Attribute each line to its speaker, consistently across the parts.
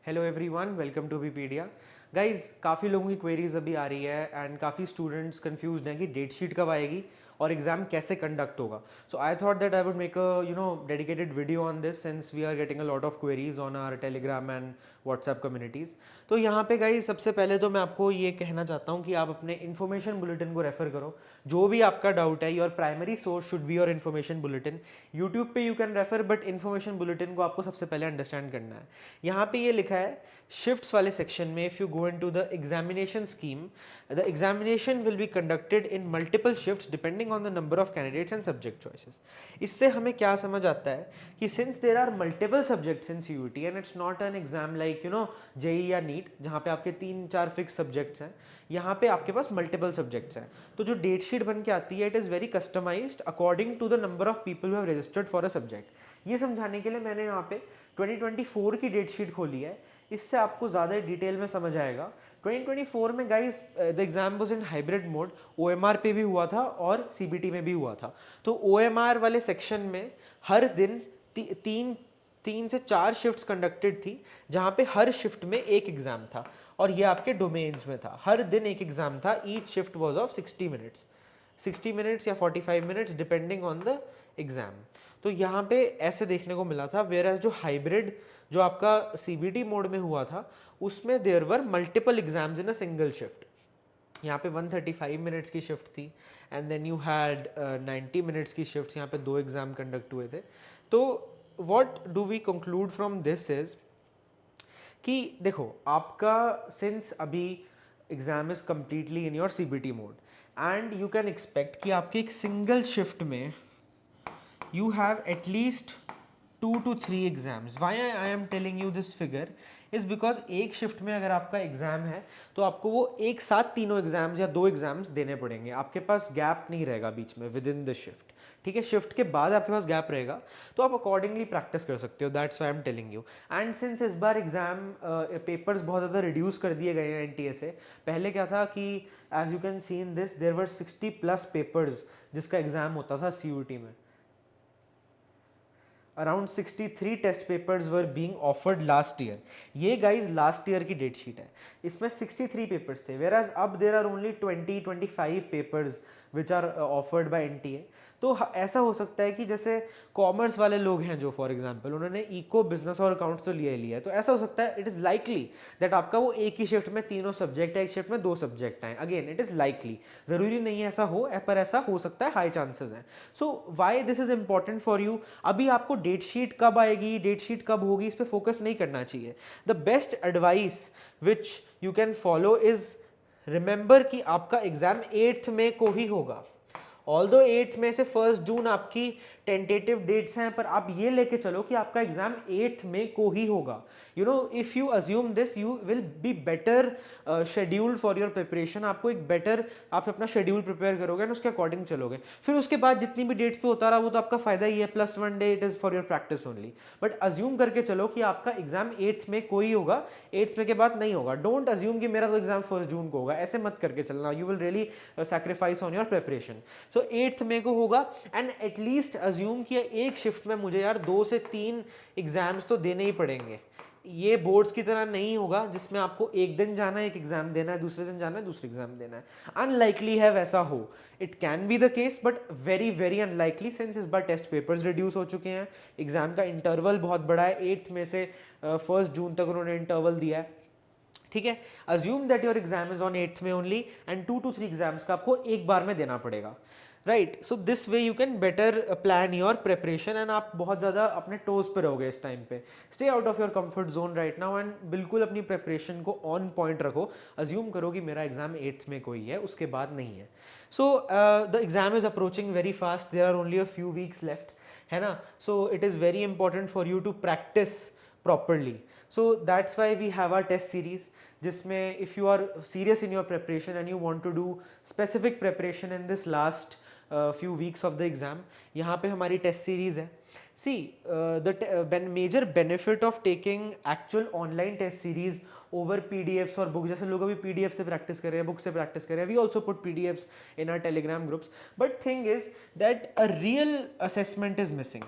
Speaker 1: Hello everyone, welcome to Bpedia. Guys, काफ़ी लोगों की क्वेरीज अभी आ रही है एंड काफ़ी स्टूडेंट्स कंफ्यूज्ड हैं कि डेट शीट कब आएगी और एग्ज़ाम कैसे कंडक्ट होगा। So I thought that I would make a dedicated video on this since we are getting a lot of queries on our Telegram and WhatsApp communities. तो यहाँ पे गाइस सबसे पहले तो मैं आपको ये कहना चाहता हूँ कि आप अपने इन्फॉर्मेशन बुलेटिन को रेफर करो। जो भी आपका डाउट है, your primary source should be your information bulletin. YouTube पे you can refer, but information bulletin को आपको सबसे पहले अंडरस्टैंड करना है। यहाँ पे ये लिखा है शिफ्ट्स वाले सेक्शन में, if you go into the examination scheme, the examination will be conducted in multiple shifts depending on the number of candidates and subject choices. इससे हमें क्या समझ आता है कि since there are multiple subjects in CUET and it's not an exam like JEE या NEET जहाँ पे आपके 3-4 फिक्स सब्जेक्ट्स हैं, यहाँ पे आपके पास मल्टीपल सब्जेक्ट्स हैं। तो जो डेट शीट बन के आती है, it is very customized according to the number of people who have registered for a subject. ये समझाने के लिए मैंने यहाँ पे 2024 की डेट शीट खोली है। इससे आपको ज़्यादा डिटेल में समझ आएगा। 2024 में guys the exam was in hybrid mode, OMR पे भी हुआ था और सीबीटी में भी हुआ था। तो ओएमआर वाले सेक्शन में हर दिन तीन तीन से चार शिफ्ट्स कंडक्टेड थी, जहाँ पे हर शिफ्ट में एक एग्जाम था और ये आपके डोमेन्स में था। हर दिन एक एग्जाम था। Each shift was of 60 minutes, 60 minutes या 45 minutes depending on the exam. तो यहाँ पे ऐसे देखने को मिला था। वेयर एज जो हाइब्रिड जो आपका सीबीटी मोड में हुआ था, उसमें there were multiple exams in a single shift. यहाँ पे 135 मिनट्स की शिफ्ट थी and then you had 90 minutes की शिफ्ट। यहाँ पे दो एग्जाम कंडक्ट हुए थे। तो what do we conclude from this is कि देखो, आपका सिंस अभी exam is completely in your CBT mode and you can expect कि आपके एक सिंगल शिफ्ट में you have at least 2 to 3 exams. Why I am telling you this figure is because एक shift में अगर आपका एग्जाम है तो आपको वो एक साथ तीनों एग्जाम्स या दो एग्जाम्स देने पड़ेंगे। आपके पास गैप नहीं रहेगा बीच में विद इन द शिफ्ट। ठीक है, शिफ्ट के बाद आपके पास गैप रहेगा तो आप अकॉर्डिंगली प्रैक्टिस कर सकते हो। That's why I am telling you. And since इस बार एग्जाम पेपर्स बहुत ज़्यादा रिड्यूस कर दिए गए हैं एनटीए से। पहले क्या था कि as you can see in this there were 60+ papers जिसका एग्जाम होता था सीयूटी में। Around 63 test papers were being offered last year. ये गाइज लास्ट ईयर की डेट शीट है। इसमें 63 पेपर्स थे, वेयर एज अब there are only 20-25 papers which are offered by NTA. तो ऐसा हो सकता है कि जैसे कॉमर्स वाले लोग हैं जो फॉर एग्जांपल उन्होंने इको, बिजनेस और अकाउंट्स तो लिया ही लिया है, तो ऐसा हो सकता है इट इज़ लाइकली दैट आपका वो एक ही शिफ्ट में तीनों सब्जेक्ट है, एक शिफ्ट में दो सब्जेक्ट हैं। अगेन इट इज़ लाइकली, ज़रूरी नहीं है ऐसा हो, पर ऐसा हो सकता है, हाई चांसेस हैं। So why this is important for you. अभी आपको डेट शीट कब आएगी, डेट शीट कब होगी, इस पर फोकस नहीं करना चाहिए। The best advice which you can follow is remember कि आपका एग्जाम 8 मई को ही होगा। ऑल दो 8 में से 1 जून आपकी टेंटेटिव डेट्स हैं, पर आप ये लेके चलो कि आपका एग्जाम 8 मई को ही होगा। If you assume this you will be better scheduled for your preparation. आपको एक बेटर, आप अपना शेड्यूल प्रिपेयर करोगे और उसके अकॉर्डिंग चलोगे। फिर उसके बाद जितनी भी डेट्स पे होता रहा वो तो आपका फायदा ही है, +1 day it is for your practice only. But assume करके चलो कि आपका एग्जाम 8 में को ही होगा, 8 में के बाद नहीं होगा। डोंट अज्यूम कि मेरा तो एग्जाम 1 जून को होगा, ऐसे मत करके चलना। You will really sacrifice on your preparation. So 8 मई को होगा एंड एटलीस्ट अज्यूम कि एक शिफ्ट में मुझे यार 2 से 3 एग्जाम्स तो देने ही पड़ेंगे। ये बोर्ड्स की तरह नहीं होगा जिसमें आपको एक दिन जाना है, एक एग्जाम देना है, दूसरे दिन जाना है, दूसरे एग्जाम देना है। अनलाइकली है वैसा हो। It can be the case but very very unlikely since इस बार टेस्ट पेपर्स रिड्यूस हो चुके हैं। एग्जाम का इंटरवल बहुत बड़ा है, 8 में से 1 जून तक उन्होंने इंटरवल दिया है। ठीक है, assume that your exam is on 8 में ओनली एंड 2 to 3 एग्जाम्स का आपको एक बार में देना पड़ेगा। Right, so this way you can better plan your preparation and आप बहुत ज़्यादा अपने टोज पे रहोगे इस टाइम पे। Stay out of your comfort zone right now and बिल्कुल अपनी प्रिपरेशन को ऑन पॉइंट रखो। अज्यूम करो कि मेरा एग्जाम 8 में कोई है, उसके बाद नहीं है। So the exam is approaching very fast, there are only a few weeks left, है ना। So it is very important for you to practice properly. So that's why we have our test series, जिसमें if you are serious in your preparation and you want to do specific preparation in this last few weeks of the exam, यहाँ पे हमारी test series है। See, the major benefit of taking actual online test series over PDFs और book, जैसे लोग अभी PDF से practice कर रहे हैं, बुक से प्रैक्टिस कर रहे हैं, we also put PDFs in our telegram groups, but thing is that a real assessment is missing.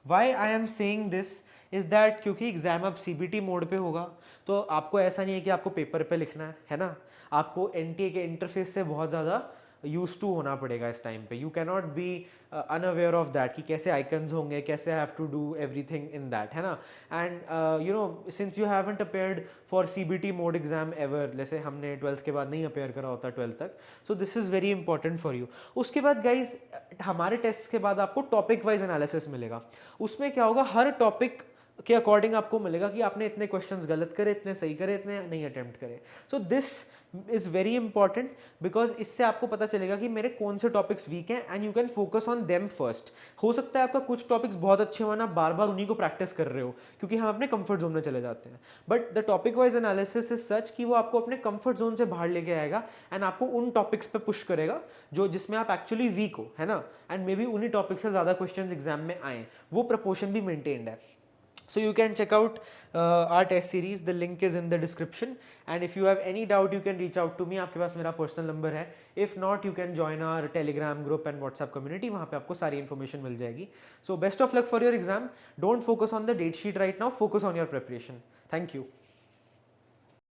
Speaker 1: Why I am saying this is that क्योंकि एग्ज़ाम अब सीबीटी मोड पे होगा, तो आपको ऐसा नहीं है कि आपको पेपर पे लिखना है ना, आपको एनटीए के इंटरफेस से बहुत ज़्यादा यूज टू होना पड़ेगा इस टाइम पे. You cannot be unaware of that कि कैसे आइकन्स होंगे, कैसे have to do everything in that, है ना. And you know since you haven't appeared for CBT mode exam ever, जैसे हमने 12th के बाद नहीं अपेयर करा होता 12th तक, so this is very important for you. उसके बाद गाइज हमारे टेस्ट के बाद आपको टॉपिक वाइज एनालिसिस मिलेगा. उसमें क्या होगा, हर टॉपिक के अकॉर्डिंग आपको मिलेगा कि आपने इतने क्वेश्चंस गलत करे, इतने सही करे, इतने नहीं अटेम्प्ट करे. So this is very important because इससे आपको पता चलेगा कि मेरे कौन से टॉपिक्स वीक हैं and you can focus on them first. हो सकता है आपका कुछ टॉपिक्स बहुत अच्छे हो ना, बार बार उन्हीं को प्रैक्टिस कर रहे हो क्योंकि हम अपने कंफर्ट जोन में चले जाते हैं. But the topic wise analysis is such कि वो आपको अपने कंफर्ट जोन से बाहर लेके आएगा एंड आपको उन टॉपिक्स पे पुश करेगा जो जिसमें आप एक्चुअली वीक हो, है ना. एंड मे बी उन्हीं टॉपिक से ज़्यादा क्वेश्चन एग्जाम में आए, वो प्रपोर्शन भी मेंटेन्ड है. So you can check out our test series. The link is in the description. And if you have any doubt, you can reach out to me. आपके पास मेरा personal number है. If not, you can join our Telegram group and WhatsApp community. वहाँ पे आपको सारी information मिल जाएगी. So best of luck for your exam. Don't focus on the date sheet right now. Focus on your preparation. Thank you.